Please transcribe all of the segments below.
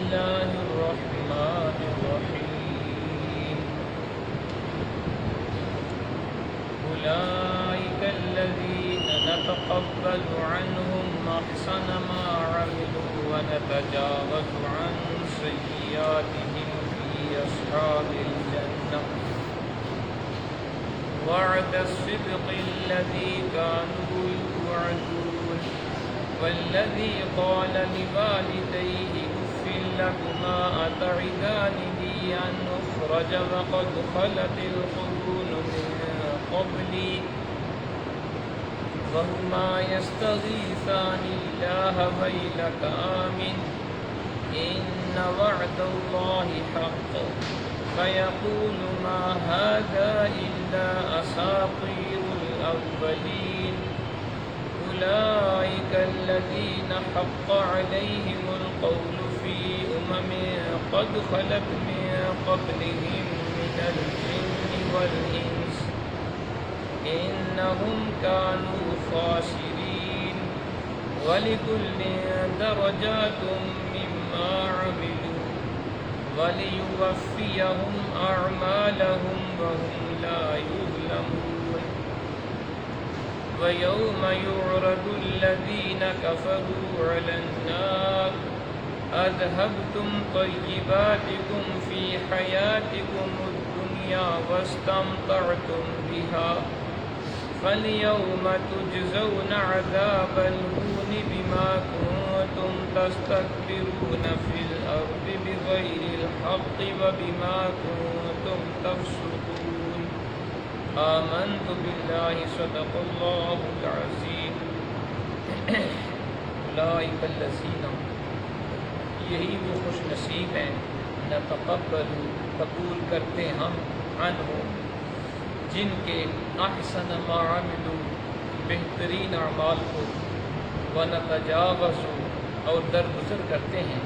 الله الرحمن الرحيم أولئك الذين نتقبل عنهم أحسن ما عملوا ونتجاوز عن سيئاتهم في أصحاب الجنة وعد الصدق الذي كانوا يوعدون والذي قال لوالديه أف لكما أتعدانني أن أخرج وقد خلت القرون من قبلي وهما يستغيثان الله ويلك آمن إن وعد الله حق فيقول ما هذا إلا أساطير الأولين أولئك الذين حق عليهم القول في قد خلت من قبلهم من الجن والإنس إنهم كانوا خاسرين ولكل درجات مما عملوا وليوفيهم أعمالهم وهم لا يظلمون ويوم يعرض الذين كفروا على النار أذهبتم طيباتكم في حياتكم الدنيا واستمتعتم بها فاليوم تجزون عذاب الهون بما كنتم تستكبرون في الأرض بغير الحق وبما كنتم تفسقون آمنت بالله صدق الله العظيم أولئك الذين یہی وہ خوش نصیب ہیں نتقبل قبول کرتے ہم عنہم جن کے احسن ما عملوا بہترین اعمال کو ونتجاوز اور درگزر کرتے ہیں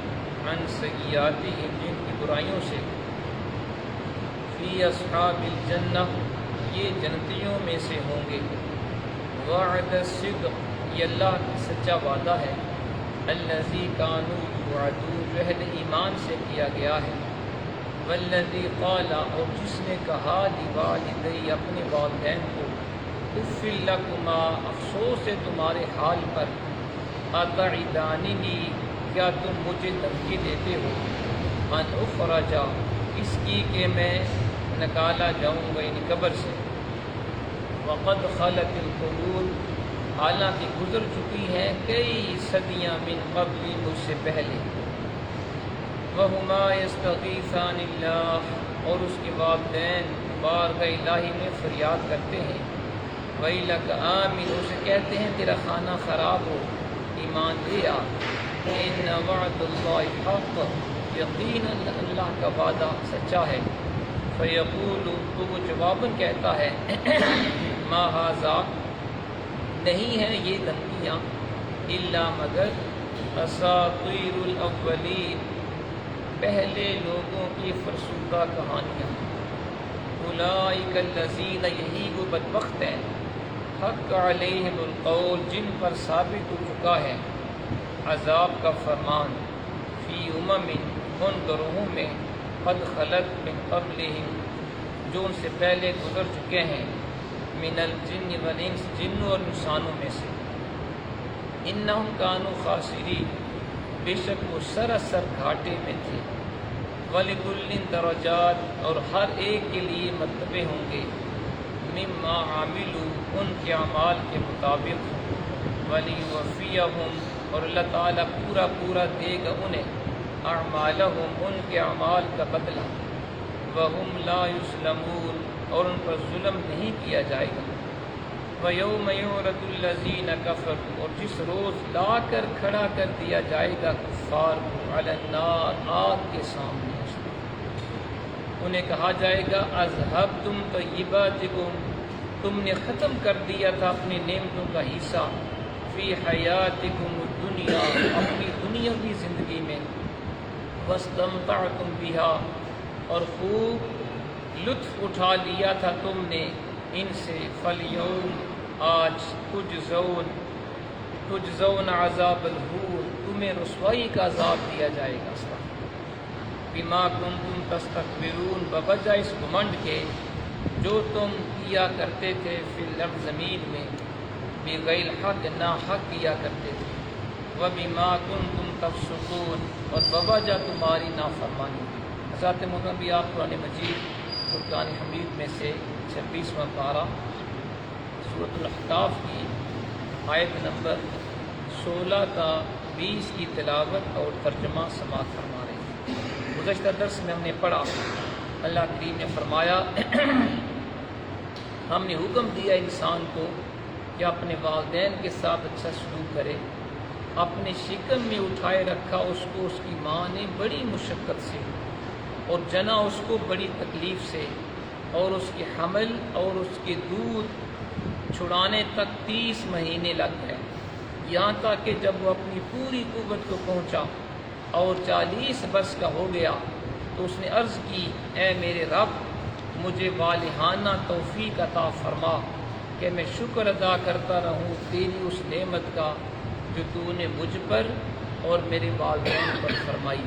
عن سیئاتہم جن کی برائیوں سے فی اصحاب الجنہ یہ جنتیوں میں سے ہوں گے وعد الصدق یہ اللہ کا سچا وعدہ ہے الذی کانوا یوعدون جو اہل ایمان سے کیا گیا ہے والذی قال اور جس نے کہا لوالدی اپنے والدین کو اف لکما افسوس ہے تمہارے حال پر اتعداننی کیا تم مجھے دھمکی دیتے ہو ان اخرجا اس کی کہ میں نکالا جاؤں گا یعنی قبر سے وقد خلت القرون حالانکہ گزر چکی ہیں کئی صدیاں من قبلی مجھ سے پہلے وہما یستغیثان اللہ اور اس کے والدین بارگاہ الہی میں فریاد کرتے ہیں ویلک آمن اسے کہتے ہیں تیرا خانہ خراب ہو ایمان لے آ ان وعد اللہ حق یقینا اللہ کا وعدہ سچا ہے فیقول تو وہ جواباً کہتا ہے ما ھذا نہیں ہے یہ دھمکیاں الا مگر اساطیر الاولین پہلے لوگوں کی فرسودہ کہانیاں اولئک الذین یہی وہ بدبخت ہیں حق علیہم القول جن پر ثابت ہو چکا ہے عذاب کا فرمان فی امم ان گروہوں میں قد خلت من قبلہم جو ان سے پہلے گزر چکے ہیں من الجن والانس جنوں اور انسانوں میں سے انہم کانوا خاسرین بے شک وہ سراسر گھاٹے میں تھے وَلِكُلٍّ درجات اور ہر ایک کے لیے مرتبے ہوں گے مما عاملوا ان کے اعمال کے مطابق وَلِيُوَفِّيَهُمْ اور اللہ تعالیٰ پورا پورا دے گا انہیں اعمالہم ان کے اعمال کا بدلہ وَهُمْ لَا يُظْلَمُونَ اور ان پر ظلم نہیں کیا جائے گا وَيَوْمَ يُعْرَضُ الَّذِينَ كَفَرُوا اور جس روز لا کر کھڑا کر دیا جائے گا کفار کو علی النار آگ کے سامنے انہیں کہا جائے گا اذھبتم طیباتکم تم نے ختم کر دیا تھا اپنی نعمتوں کا حصہ فی حیاتکم الدنیا اپنی دنیاوی زندگی میں واستمتعتم بہا اور خوب لطف اٹھا لیا تھا تم نے ان سے فالیوم آج تجزون عذاب الہون تمہیں رسوائی کا عذاب دیا جائے گا بما کنتم تستکبرون، بوجہ اس گھمنڈ کے جو تم کیا کرتے تھے فی الارض زمین میں، بغیر حق نا حق کیا کرتے تھے، وبما کنتم تفسقون اور بوجہ تمہاری نافرمانی۔ حضرات محترم بھی آپ قرآن مجید فرقان حمید میں سے 26واں پارہ سورۃ الاحقاف کی آیت نمبر 16 تا 20 کی تلاوت اور ترجمہ سماعت فرما رہے ہیں۔ گزشتہ درس میں ہم نے پڑھا، اللہ کریم نے فرمایا ہم نے حکم دیا انسان کو کہ اپنے والدین کے ساتھ اچھا سلوک کرے۔ اپنے شکم میں اٹھائے رکھا اس کو اس کی ماں نے بڑی مشقت سے، اور جنا اس کو بڑی تکلیف سے، اور اس کے حمل اور اس کے دودھ چھڑانے تک 30 مہینے لگ گئے، یہاں تک کہ جب وہ اپنی پوری قوت کو پہنچا اور 40 برس کا ہو گیا تو اس نے عرض کی، اے میرے رب مجھے والہانہ توفیق عطا فرما کہ میں شکر ادا کرتا رہوں تیری اس نعمت کا جو تو نے مجھ پر اور میرے والدین پر فرمائی،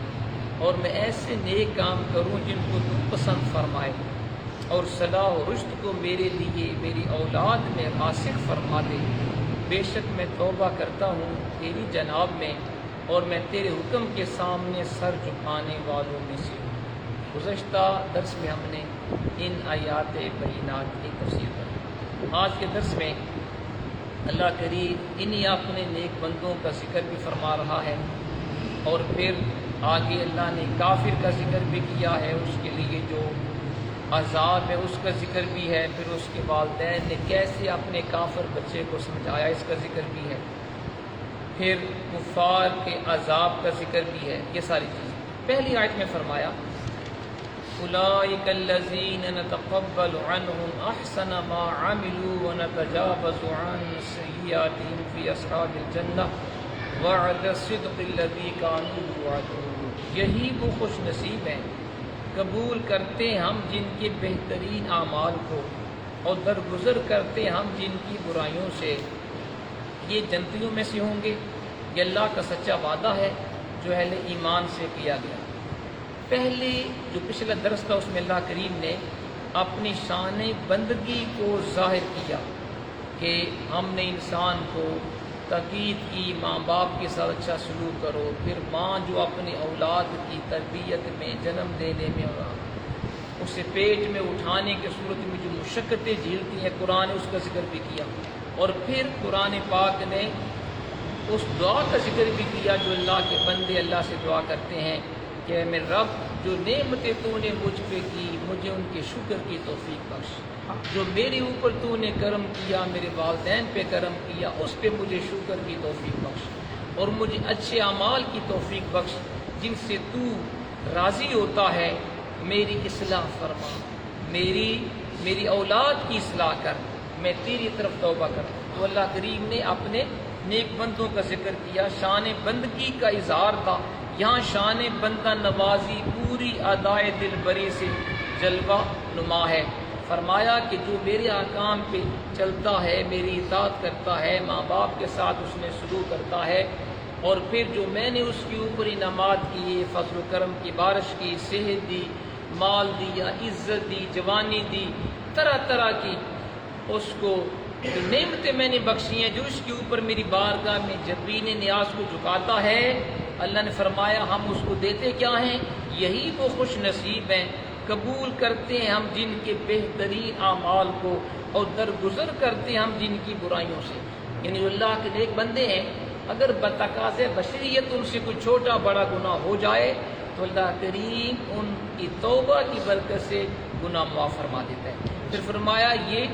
اور میں ایسے نیک کام کروں جن کو تو پسند فرمائے، اور صلاح و رشد کو میرے لیے میری اولاد میں راسخ فرما دے۔ بے شک میں توبہ کرتا ہوں تیری جناب میں، اور میں تیرے حکم کے سامنے سر جھکانے والوں میں سے ہوں۔ گزشتہ درس میں ہم نے ان آیات بینات کی تفسیر کی۔ آج کے درس میں اللہ کریم انہی اپنے نیک بندوں کا ذکر بھی فرما رہا ہے، اور پھر آگے اللہ نے کافر کا ذکر بھی کیا ہے، اس کے لیے جو عذاب ہے اس کا ذکر بھی ہے، پھر اس کے والدین نے کیسے اپنے کافر بچے کو سمجھایا اس کا ذکر بھی ہے، پھر کفار کے عذاب کا ذکر بھی ہے، یہ ساری چیزیں۔ پہلی آیت میں فرمایا اولئک الذین نتقبل عنہم احسن ما عملوا ونتجاوز عن سیئاتہم فی اصحاب الجنہ وعد الصدق الذی کانوا یوعدون۔ یہی وہ خوش نصیب ہیں قبول کرتے ہم جن کے بہترین اعمال کو، اور درگزر کرتے ہم جن کی برائیوں سے، یہ جنتیوں میں سے ہوں گے۔ یہ اللہ کا سچا وعدہ ہے جو اہل ایمان سے کیا گیا۔ پہلے جو پچھلا درس تھا اس میں اللہ کریم نے اپنی شان بندگی کو ظاہر کیا کہ ہم نے انسان کو تاکید کی ماں باپ کے ساتھ اچھا سلوک کرو، پھر ماں جو اپنے اولاد کی تربیت میں، جنم دینے میں اور اسے پیٹ میں اٹھانے کی صورت میں جو مشقتیں جھیلتی ہیں، قرآن نے اس کا ذکر بھی کیا، اور پھر قرآن پاک نے اس دعا کا ذکر بھی کیا جو اللہ کے بندے اللہ سے دعا کرتے ہیں کہ اے میرے رب جو نعمتیں تو نے مجھ پہ کی مجھے ان کے شکر کی توفیق بخش، جو میرے اوپر تو نے کرم کیا، میرے والدین پہ کرم کیا، اس پہ مجھے شکر کی توفیق بخش، اور مجھے اچھے اعمال کی توفیق بخش جن سے تو راضی ہوتا ہے۔ میری اصلاح فرما، میری اولاد کی اصلاح کر، میں تیری طرف توبہ کرتا ہوں۔ تو اللہ کریم نے اپنے نیک بندوں کا ذکر کیا، شان بندگی کا اظہار تھا، یہاں شان بندہ نوازی پوری ادائے دل بری سے جلوہ نما ہے۔ فرمایا کہ جو میرے احکام پہ چلتا ہے، میری اطاعت کرتا ہے، ماں باپ کے ساتھ اس نے سلوک کرتا ہے، اور پھر جو میں نے اس کے اوپر انعامات کیے، فضل و کرم کی بارش کی، صحت دی، مال دیا، عزت دی، جوانی دی، طرح طرح کی اس کو جو نعمتیں میں نے بخشی ہیں، جو اس کے اوپر میری بارگاہ میں جبین نیاز کو جھکاتا ہے، اللہ نے فرمایا ہم اس کو دیتے کیا ہیں؟ یہی وہ خوش نصیب ہیں قبول کرتے ہیں ہم جن کے بہترین اعمال کو، اور درگزر کرتے ہیں ہم جن کی برائیوں سے۔ یعنی جو اللہ کے نیک بندے ہیں، اگر بتقاض بشریت ان سے کوئی چھوٹا بڑا گناہ ہو جائے تو اللہ کریم ان کی توبہ کی برکت سے گناہ معاف فرما دیتا ہے۔ پھر فرمایا یہ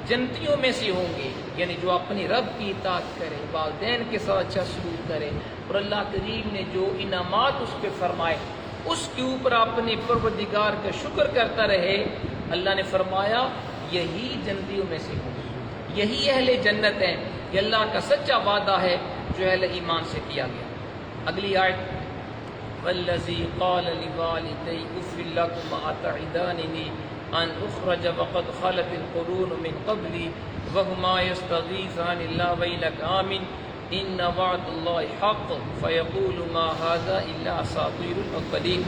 جنتیوں میں سے ہوں گے، یعنی جو اپنی رب کی اطاعت کرے، والدین کے ساتھ اچھا سلوک کرے، اور اللہ کریم نے جو انعامات اس پہ فرمائے اس کے اوپر اپنے پروردگار کا شکر کرتا رہے، اللہ نے فرمایا یہی جنتیوں میں سے ہوں گے، یہی اہل جنت ہیں۔ یہ اللہ کا سچا وعدہ ہے جو اہل ایمان سے کیا گیا۔ اگلی آیت والذی قال لوالدی اف لکما اتعداننی ان اخرج وقد خلت القرون من قبلی وهما يستغیثان اللہ ویلک آمن ان وعد اللہ حق فیقول ما هذا الا اساطیر الاولین۔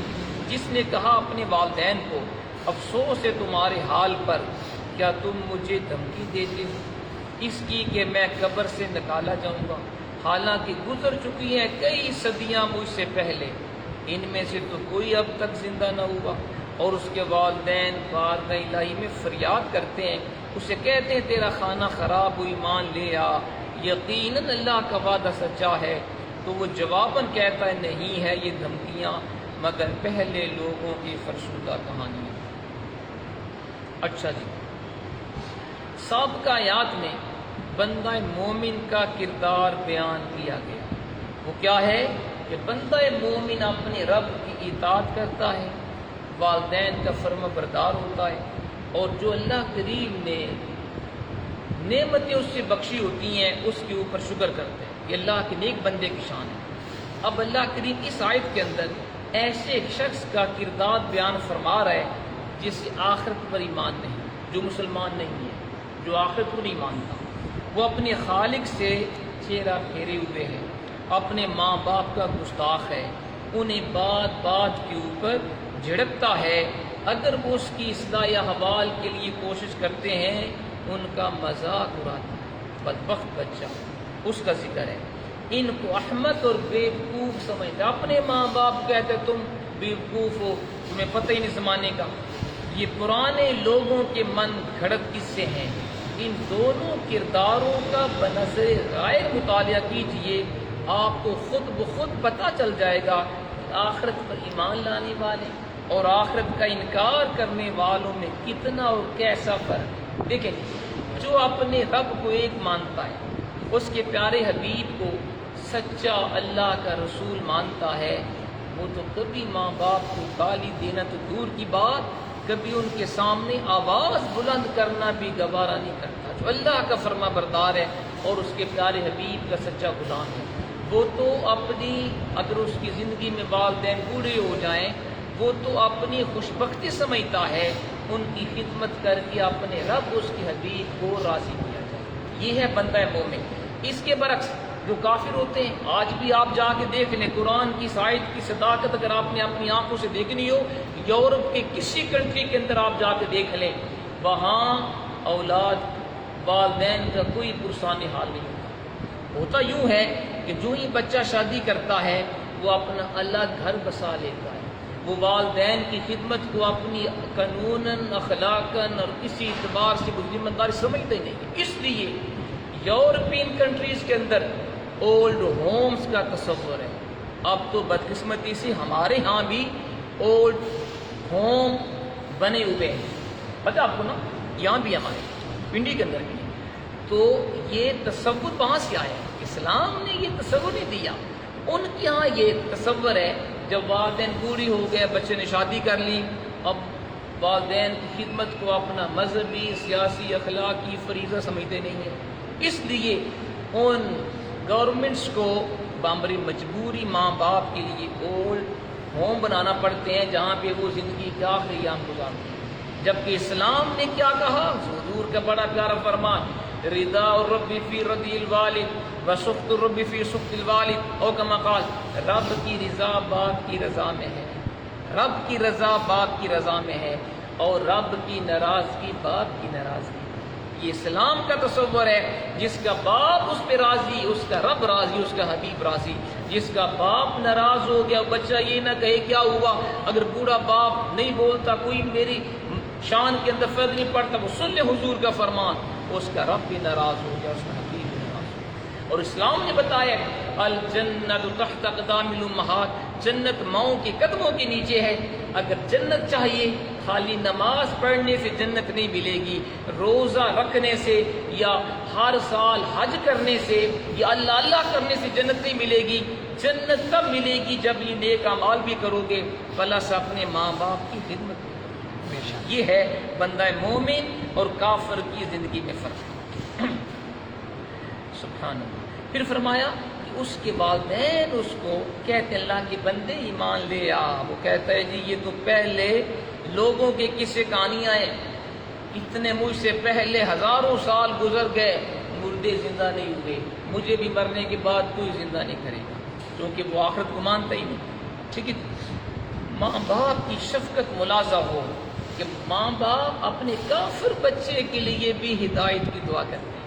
جس نے کہا اپنے والدین کو افسوس ہے تمہارے حال پر، کیا تم مجھے دھمکی دیتے ہو اس کی کہ میں قبر سے نکالا جاؤں گا، حالانکہ گزر چکی ہیں کئی صدیاں مجھ سے پہلے، ان میں سے تو کوئی اب تک زندہ نہ ہوا۔ اور اس کے والدین بارگاہ الہی میں فریاد کرتے ہیں، اسے کہتے ہیں تیرا کھانا خراب ہو، ایمان لے آ، یقیناً اللہ کا وعدہ سچا ہے۔ تو وہ جواباً کہتا ہے نہیں ہے یہ دھمکیاں مگر پہلے لوگوں کی فرسودہ کہانیاں۔ اچھا جی، سابقہ آیات میں بندہ مومن کا کردار بیان کیا گیا، وہ کیا ہے کہ بندہ مومن اپنے رب کی اطاعت کرتا ہے، والدین کا فرما بردار ہوتا ہے، اور جو اللہ کریم نے نعمتیں اس سے بخشی ہوتی ہیں اس کے اوپر شکر کرتے ہیں۔ یہ اللہ کے نیک بندے کی شان ہے۔ اب اللہ کریم اس آیت کے اندر ایسے ایک شخص کا کردار بیان فرما رہا ہے جس کی آخرت پر ایمان نہیں، جو مسلمان نہیں ہے، جو آخرت کو نہیں مانتا، وہ اپنے خالق سے چہرہ پھیرے ہوئے ہے، اپنے ماں باپ کا گستاخ ہے، انہیں بات بات کے اوپر جھڑکتا ہے، اگر وہ اس کی اصلاح یا حوال کے لیے کوشش کرتے ہیں ان کا مذاق اڑاتا ہے۔ بدبخت بچہ، اس کا ذکر ہے، ان کو احمد اور بیوقوف سمجھتے، اپنے ماں باپ کہتے تم بیوقوف ہو، تمہیں پتہ ہی نہیں زمانے کا۔ یہ پرانے لوگوں کے من گھڑت قصے ہیں، ان دونوں کرداروں کا بنظر غائب مطالعہ کیجئے، آپ کو خود بخود پتہ چل جائے گا کہ آخرت پر ایمان لانے والے اور آخرت کا انکار کرنے والوں میں کتنا اور کیسا فرق۔ دیکھیں، جو اپنے رب کو ایک مانتا ہے، اس کے پیارے حبیب کو سچا اللہ کا رسول مانتا ہے، وہ تو کبھی ماں باپ کو گالی دینا تو دور کی بات، کبھی ان کے سامنے آواز بلند کرنا بھی گوارا نہیں کرتا۔ جو اللہ کا فرما بردار ہے اور اس کے پیارے حبیب کا سچا غلام ہے، وہ تو اپنی، اگر اس کی زندگی میں والدین بوڑھے ہو جائیں، وہ تو اپنی خوشبختی سمجھتا ہے ان کی خدمت کر کے اپنے رب اس کے حبیب کو راضی کیا جائے۔ یہ ہے بندہ مومن۔ اس کے برعکس جو کافر ہوتے ہیں، آج بھی آپ جا کے دیکھ لیں، قرآن کی آیت کی صداقت اگر آپ نے اپنی آنکھوں سے دیکھنی ہو، یورپ کے کسی کنٹری کے اندر آپ جا کے دیکھ لیں، وہاں اولاد والدین کا کوئی پرسان حال نہیں ہوتا۔ ہوتا یوں ہے کہ جو ہی بچہ شادی کرتا ہے وہ اپنا الگ گھر بسا لیتا ہے، وہ والدین کی خدمت کو اپنی قانوناً، اخلاقاً اور کسی اعتبار سے ذمہ داری سمجھتے نہیں۔ اس لیے یورپین کنٹریز کے اندر اولڈ ہومز کا تصور ہے۔ اب تو بدقسمتی سے ہمارے ہاں بھی اولڈ ہوم بنے ہوئے ہیں، پتہ آپ کو نا، یہاں بھی ہمارے پنڈی کے اندر بھی۔ تو یہ تصور کہاں سے آیا؟ اسلام نے یہ تصور نہیں دیا، ان کے ہاں یہ تصور ہے جب والدین پوری ہو گئے، بچے نے شادی کر لی، اب والدین کی خدمت کو اپنا مذہبی، سیاسی، اخلاقی فریضہ سمجھتے نہیں ہیں۔ اس لیے ان گورنمنٹس کو بامبری مجبوری ماں باپ کے لیے اولڈ ہوم بنانا پڑتے ہیں جہاں پہ وہ زندگی کے آخری ایام گزارتے ہیں۔ جبکہ اسلام نے کیا کہا؟ حضور کا بڑا پیارا فرمان، رضا الرب فی رضی الوالد و سخط الرب فی سخط الوالد، او کما قال، رب کی رضا باپ کی رضا میں ہے، رب کی رضا باپ کی رضا میں ہے، اور رب کی ناراضگی باپ کی ناراضگی۔ یہ اسلام کا تصور ہے، جس کا باپ اس پہ راضی، اس کا رب راضی، اس کا حبیب راضی۔ جس کا باپ ناراض ہو گیا، بچہ یہ نہ کہے کیا ہوا، اگر بوڑھا باپ نہیں بولتا، کوئی میری شان کے اندر فرق نہیں پڑتا، وہ سن لے حضور کا فرمان، اس کا رب بھی ناراض ہو گیا، اس کا حبیب بھی ناراض ہو گیا۔ اور اسلام نے بتایا الجنت تحت اقدام الامہات، جنت ماؤں کے قدموں کے نیچے ہے۔ اگر جنت چاہیے، خالی نماز پڑھنے سے جنت نہیں ملے گی، روزہ رکھنے سے یا ہر سال حج کرنے سے یا اللہ اللہ کرنے سے جنت نہیں ملے گی۔ جنت تب ملے گی جب یہ نیک اعمال بھی کرو گے، پلس اپنے ماں باپ کی خدمت بھی کرو گے۔ یہ ہے بندہ مومن اور کافر کی زندگی میں فرق۔ سبحان اللہ۔ پھر فرمایا کہ اس کے والدین اس کو کہتے اللہ کے بندے ایمان لے آ، وہ کہتا ہے جی یہ تو پہلے لوگوں کے قصے کہانیاں ہیں، اتنے مجھ سے پہلے ہزاروں سال گزر گئے، مردے زندہ نہیں ہوئے، مجھے بھی مرنے کے بعد کوئی زندہ نہیں کرے گا، کیونکہ وہ آخرت کو مانتا ہی نہیں۔ ٹھیک ہے، ماں باپ کی شفقت ملاحظہ ہو کہ ماں باپ اپنے کافر بچے کے لیے بھی ہدایت کی دعا کرتے ہیں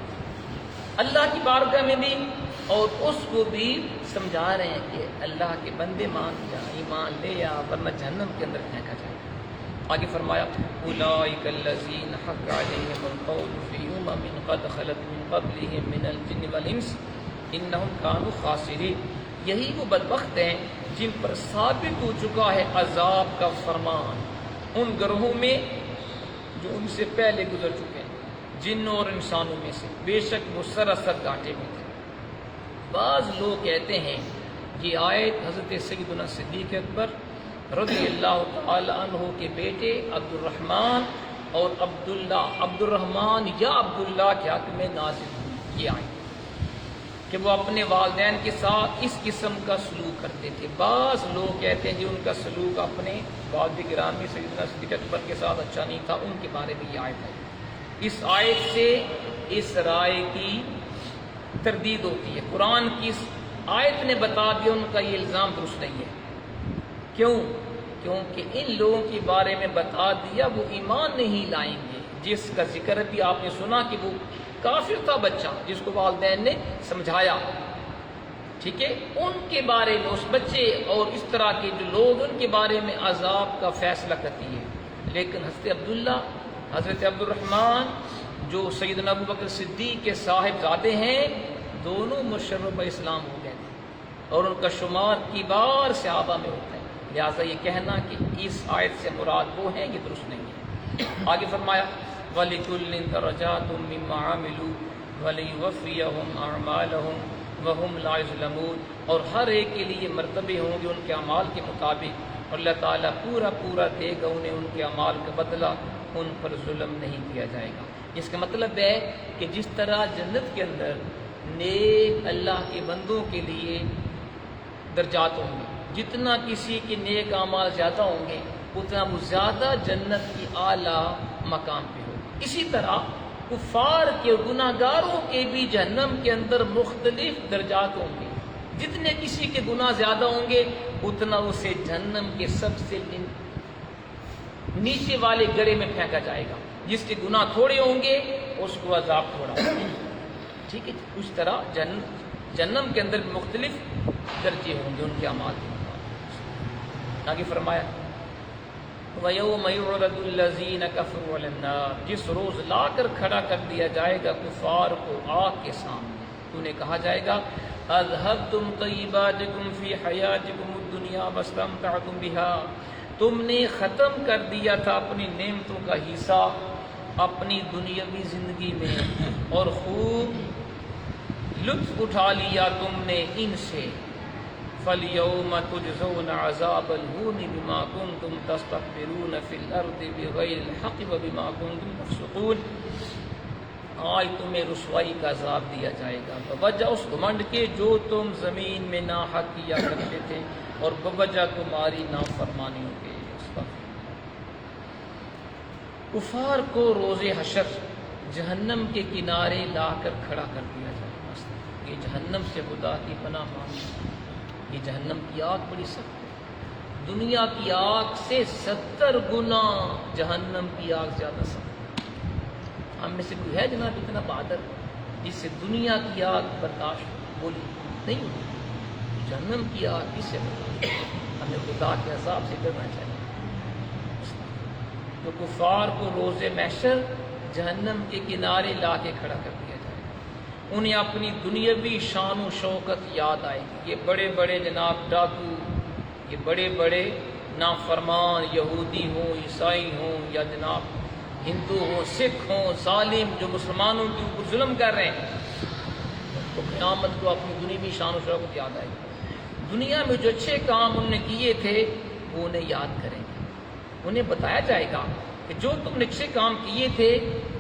اللہ کی بارگاہ میں بھی، اور اس کو بھی سمجھا رہے ہیں کہ اللہ کے بندے مان جا، ایمان لے آ، ورنہ جہنم کے اندر پھینکا جائے گا۔ آگے فرمایا اولئک الذین حق علیہم القول فی امم قد خلت من قبلہم من الجن والانس انہم کانوا خاسرین، یہی وہ بدبخت ہیں جن پر ثابت ہو چکا ہے عذاب کا فرمان ان گروہوں میں جو ان سے پہلے گزر چکے ہیں، جنوں اور انسانوں میں سے، بے شک وہ سراسر گھاٹے میں تھے۔ بعض لوگ کہتے ہیں یہ آیت حضرت سیدنا صدیق اکبر رضی اللہ تعالی عنہ کے بیٹے عبد الرحمن اور عبد الرحمن یا عبداللہ کے حق میں نازل ہوئی، یہ آیت کہ وہ اپنے والدین کے ساتھ اس قسم کا سلوک کرتے تھے۔ بعض لوگ کہتے ہیں کہ ان کا سلوک اپنے والد گرامی سیدنا صدیق اکبر کے ساتھ اچھا نہیں تھا، ان کے بارے میں یہ آیت ہے۔ اس آیت سے اس رائے کی تردید ہوتی ہے۔ قرآن کی اس آیت نے بتا دیا ان کا یہ الزام درست نہیں ہے۔ کیونکہ ان لوگوں کے بارے میں بتا دیا وہ ایمان نہیں لائیں گے، جس کا ذکر بھی آپ نے سنا کہ وہ کافر تھا بچہ جس کو والدین نے سمجھایا، ٹھیک ہے، ان کے بارے میں، اس بچے اور اس طرح کے جو لوگ ان کے بارے میں عذاب کا فیصلہ کرتی ہے۔ لیکن حضرت عبداللہ، حضرت عبد الرحمن جو سیدنا ابو بکر صدیق کے صاحب زادے ہیں، دونوں مشرف اسلام ہو گئے تھے اور ان کا شمار کبار صحابہ میں ہوتا ہے، لہٰذا یہ کہنا کہ اس آیت سے مراد وہ ہیں یہ درست نہیں ہے۔ آگے فرمایا وَلِكُلٍّ دَرَجَاتٌ مِّمَّا عَمِلُوا وَلِيُوَفِّيَهُمْ أَعْمَالَهُمْ وَهُمْ لَا يُظْلَمُونَ، اور ہر ایک کے لیے مرتبے ہوں گے ان کے اعمال کے مطابق، اور اللہ تعالیٰ پورا دے گا انہیں ان کے اعمال کا بدلہ، ان پر ظلم نہیں کیا جائے گا۔ اس کا مطلب ہے کہ جس طرح جنت کے اندر نیک اللہ کے بندوں کے لیے درجات ہوں گے، جتنا کسی کے نیک اعمال زیادہ ہوں گے اتنا وہ زیادہ جنت کی اعلیٰ مقام پہ ہوگا۔ اسی طرح کفار کے گناہگاروں کے بھی جہنم کے اندر مختلف درجات ہوں گے، جتنے کسی کے گناہ زیادہ ہوں گے اتنا اسے جہنم کے سب سے نیچے والے گڑھے میں پھینکا جائے گا، جس کے گناہ تھوڑے ہوں گے اس کو عذاب تھوڑا ہوگا، ٹھیک ہے۔ اس طرح جہنم کے اندر مختلف درجے ہوں گے ان کے اعمال کے مطابق۔ آگے فرمایا وَيَوْمَ يُعْرَضُ الَّذِينَ كَفَرُوا عَلَى النَّارِ، جس روز لا کر کھڑا کر دیا جائے گا کفار کو آگ کے سامنے، تو انہیں کہا جائے گا اذهبتم طیباتکم فی حیاتکم الدنیا واستمتعتم بها، تم نے ختم کر دیا تھا اپنی نعمتوں کا حصہ اپنی دنیاوی زندگی میں، اور خوب لطف اٹھا لیا تم نے ان سے، فَالْيَوْمَ تُجْزَوْنَ عَذَابَ الْهُونِ بِمَا كُنْتُمْ تَسْتَكْبِرُونَ فِي الْأَرْضِ بِغَيْرِ الْحَقِّ وَبِمَا كُنْتُمْ تَفْسُقُونَ، آج تمہیں رسوائی کا عذاب دیا جائے گا بوجہ اس گھمنڈ کے جو تم زمین میں ناحق کیا کرتے تھے اور بوجہ تمہاری نافرمانیوں کے۔ کفار کو روز حشر جہنم کے کنارے لا کر کھڑا کر دیا جائے گا۔ یہ جہنم سے خدا کی پناہ مانگی، یہ جہنم کی آگ بڑی سخت ہے، دنیا کی آگ سے 70 گنا جہنم کی آگ زیادہ سخت ہے۔ ہم میں سے کوئی ہے جناب اتنا بہادر جس سے دنیا کی آگ برداشت بولی نہیں ہوتی، جہنم کی آگ اس سے برداشت، ہمیں خدا کے عذاب سے ڈرنا چاہیے۔ تو کفار کو روز محشر جہنم کے کنارے لا کے کھڑا کر دیا جائے گا، انہیں اپنی دنیاوی شان و شوکت یاد آئے گی۔ یہ بڑے بڑے جناب ڈاکو، یہ بڑے بڑے نافرمان یہودی ہوں، عیسائی ہوں، یا جناب ہندو ہوں، سکھ ہوں، ظالم جو مسلمانوں کے اوپر ظلم کر رہے ہیں، تو قیامت کو اپنی دنیاوی شان و شوکت یاد آئے گی۔ دنیا میں جو اچھے کام انہوں نے کیے تھے وہ انہیں یاد کریں گے، انہیں بتایا جائے گا کہ جو تم نے اچھے کام کیے تھے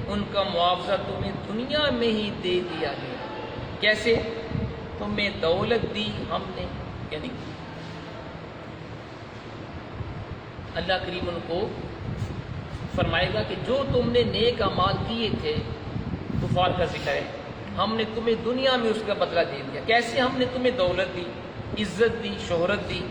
ان کا معاوضہ تمہیں دنیا میں ہی دے دیا گیا۔ کیسے؟ تمہیں دولت دی ہم نے، یعنی اللہ کریم ان کو فرمائے گا کہ جو تم نے نیک اعمال کیے تھے، کفار کا ذکر ہے، ہم نے تمہیں دنیا میں اس کا بدلہ دے دیا۔ کیسے؟ ہم نے تمہیں دولت دی، عزت دی، شہرت دی،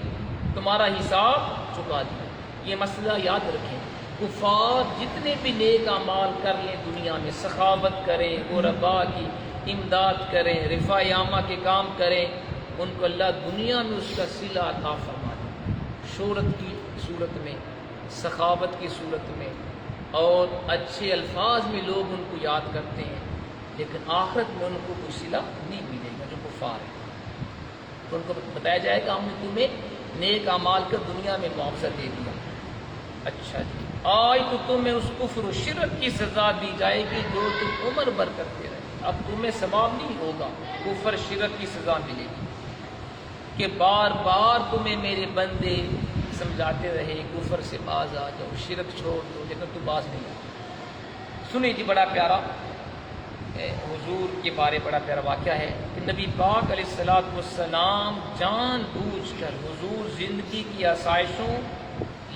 تمہارا حساب چکا دیا۔ یہ مسئلہ یاد رکھیں، کفار جتنے بھی نیک اعمال کر لیں دنیا میں، سخاوت کریں، غرباء کی امداد کریں، رفاع عامہ کے کام کریں، ان کو اللہ دنیا میں اس کا صلہ عطا فرما دے، شہرت کی صورت میں، سخاوت کی صورت میں، اور اچھے الفاظ میں لوگ ان کو یاد کرتے ہیں، لیکن آخرت میں ان کو کوئی صلہ نہیں ملے گا جو کفار ہے۔ تو ان کو بتایا جائے گا ہم نے تمہیں نیک اعمال کا دنیا میں معاوضہ دے دیا۔ اچھا جی، آج تو تمہیں اس کفر و شرک کی سزا دی جائے گی جو تم عمر بھر کرتے رہے، اب تمہیں ثواب نہیں ہوگا، کفر شرک کی سزا ملے گی کہ بار بار تمہیں میرے بندے سمجھاتے رہے کفر سے باز آ جاؤ، شرک چھوڑ دو، لیکن تو باز نہیں آ۔ سنیے جی، بڑا پیارا حضور کے بارے بڑا پیارا واقعہ ہے کہ نبی پاک علیہ السلام جان بوجھ کر حضور زندگی کی آسائشوں،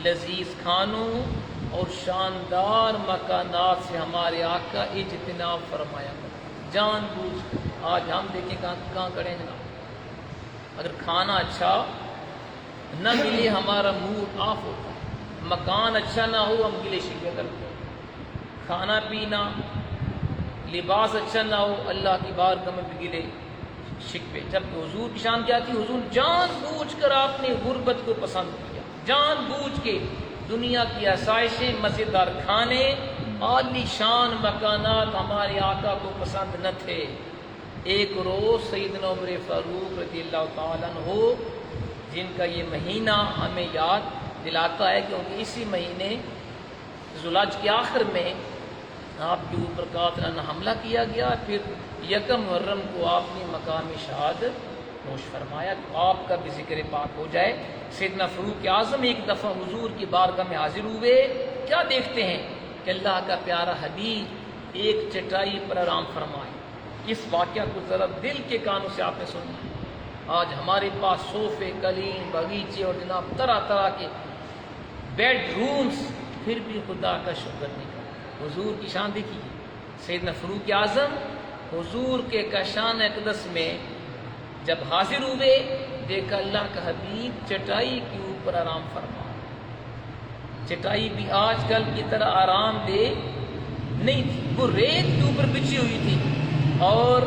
لذیذ کھانوں اور شاندار مکانات سے ہمارے آقا اجتناب فرمایا کرتے، جان بوجھ کر۔ آج ہم دیکھیں کہاں کھڑے ہیں جناب، اگر کھانا اچھا نہ ملے ہمارا موڈ آف ہوتا ہے، مکان اچھا نہ ہو ہم گلے شکوے کرتے ہیں، کھانا پینا لباس اچھا نہ ہو اللہ کی بارگاہ میں بھی گلے شکوے۔ جب حضور کی شان کیا تھی، حضور جان بوجھ کر آپ نے غربت کو پسند کیا، جان بوجھ کے دنیا کی آسائشیں، مزیدار کھانے، عالی شان مکانات ہمارے آقا کو پسند نہ تھے۔ ایک روز سیدنا عمر فاروق رضی اللہ تعالیٰ عنہ، جن کا یہ مہینہ ہمیں یاد دلاتا ہے کیونکہ اسی مہینے ذوالحج کے آخر میں آپ کے اوپر قاتلانہ حملہ کیا گیا، پھر یکم محرم کو آپ نے مقام شہادت نوش فرمایا، تو آپ کا بھی ذکر پاک ہو جائے۔ سیدنا فاروق اعظم ایک دفعہ حضور کی بارگاہ میں حاضر ہوئے، کیا دیکھتے ہیں کہ اللہ کا پیارا حبیب ایک چٹائی پر آرام فرمائے۔ اس واقعہ کو ذرا دل کے کانوں سے آپ نے سننا ہے۔ آج ہمارے پاس صوفے، قلین، باغیچے اور جناب طرح طرح کے بیڈ رومز، پھر بھی خدا کا شکر نہیں کرتے۔ حضور کی شان دیکھیے، سیدنا فاروق اعظم حضور کے کاشان اقدس میں جب حاضر ہوئے، دیکھا اللہ کا حبیب چٹائی کے اوپر آرام فرما۔ چٹائی بھی آج کل کی طرح آرام دہ نہیں تھی، وہ ریت کے اوپر بچھی ہوئی تھی، اور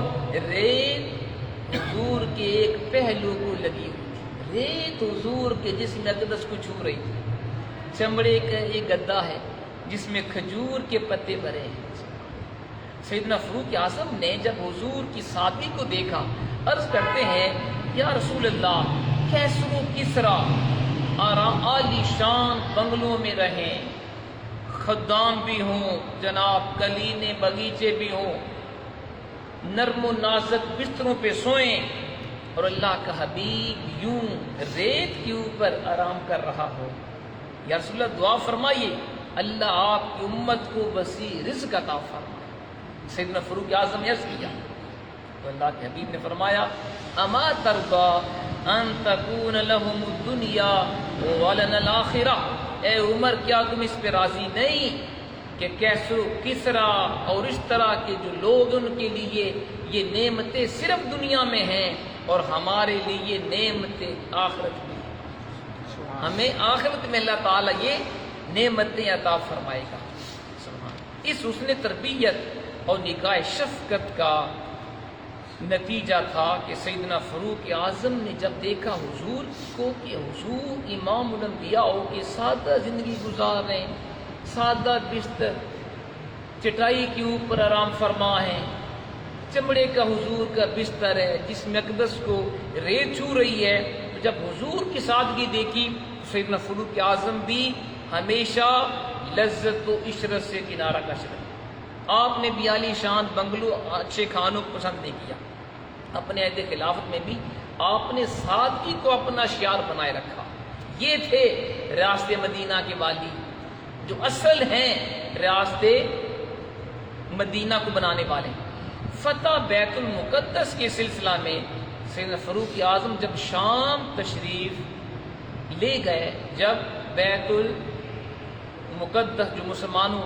ریت حضور کے ایک پہلو کو لگی ہوئی تھی، ریت حضور کے جسم اقدس کو چھو رہی تھی۔ چمڑے کا ایک گدا ہے جس میں کھجور کے پتے بھرے ہیں۔ سیدنا فاروق اعظم نے جب حضور کی سادگی کو دیکھا، عرض کرتے ہیں یا رسول اللہ، کیسر و کسرا آرام عالی شان بنگلوں میں رہیں، خدام بھی ہوں، جناب کلینے باغیچے بھی ہوں، نرم و نازک بستروں پہ سوئیں، اور اللہ کا حبیب یوں ریت کے اوپر آرام کر رہا ہو۔ یا رسول اللہ دعا فرمائیے اللہ آپ کی امت کو وسیع رزق عطا فرمائے۔ سیدنا فاروق اعظم نے عرض کیا تو اللہ کے حبیب نے فرمایا اما ترضا ان تکون لهم الدنیا ولنا الاخرہ، اے عمر کیا تم اس پہ راضی نہیں کہ کیسر و کسرا اور اس طرح کے جو لوگ ان کے لیے یہ نعمتیں صرف دنیا میں ہیں اور ہمارے لیے یہ نعمتیں آخرت میں، ہمیں آخرت میں اللہ تعالیٰ یہ نعمتیں عطا فرمائے گا۔ اس حسن تربیت اور نگاہ شفقت کا نتیجہ تھا کہ سیدنا فاروق اعظم نے جب دیکھا حضور کو کہ حضور امام الانبیاء ہو کے سادہ زندگی گزار رہے ہیں، سادہ بستر، چٹائی کے اوپر آرام فرما ہے، چمڑے کا حضور کا بستر ہے جس میں اقدس کو ریت چھو رہی ہے، تو جب حضور کی سادگی دیکھی سیدنا فاروق اعظم بھی ہمیشہ لذت و عشرت سے کنارہ کش رہے۔ آپ نے بھی عالی شان بنگلو اچھے کھانوں کو پسند نہیں کیا، اپنے عہد خلافت میں بھی آپ نے سادگی کو اپنا شعار بنائے رکھا۔ یہ تھے ریاست مدینہ کے والی جو اصل ہیں ریاست مدینہ کو بنانے والے۔ فتح بیت المقدس کے سلسلہ میں سیدنا فاروق اعظم جب شام تشریف لے گئے، جب بیت المقدس جو مسلمانوں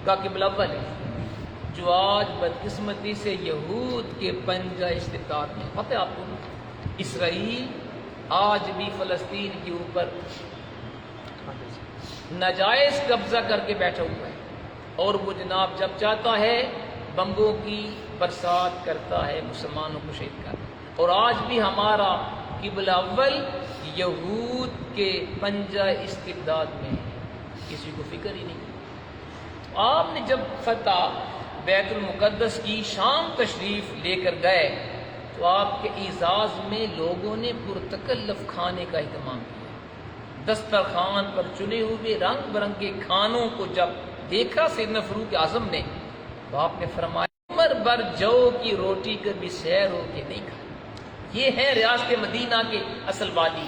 کا قبلہ اول ہے، جو آج بدقسمتی سے یہود کے پنجہ استبداد میں، پتہ ہے آپ کو اسرائیل آج بھی فلسطین کے اوپر ناجائز قبضہ کر کے بیٹھا ہوا ہے، اور وہ جناب جب چاہتا ہے بمبوں کی برسات کرتا ہے، مسلمانوں کو شہید کرتا ہے۔ اور آج بھی ہمارا قبلہ اول یہود کے پنجہ استبداد میں ہے، کسی کو فکر ہی نہیں۔ آپ نے جب فتح بیت المقدس کی شام تشریف لے کر گئے تو آپ کے اعزاز میں لوگوں نے پرتکلف کھانے کا اہتمام کیا۔ دسترخوان پر چنے ہوئے رنگ برنگے کھانوں کو جب دیکھا سیدنا فاروق اعظم نے تو آپ نے فرمایا عمر بھر جو کی روٹی کبھی سیر ہو کے نہیں کھائی۔ یہ ہے ریاست مدینہ کے اصل والی،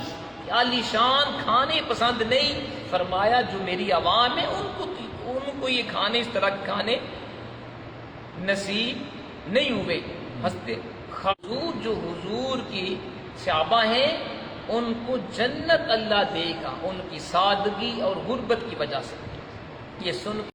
عالی شان کھانے پسند نہیں، فرمایا جو میری عوام ہے ان کو یہ کھانے اس طرح کے کھانے نصیب نہیں ہوئے۔ حضور جو حضور کی صحابہ ہیں ان کو جنت اللہ دے گا ان کی سادگی اور غربت کی وجہ سے۔ یہ سن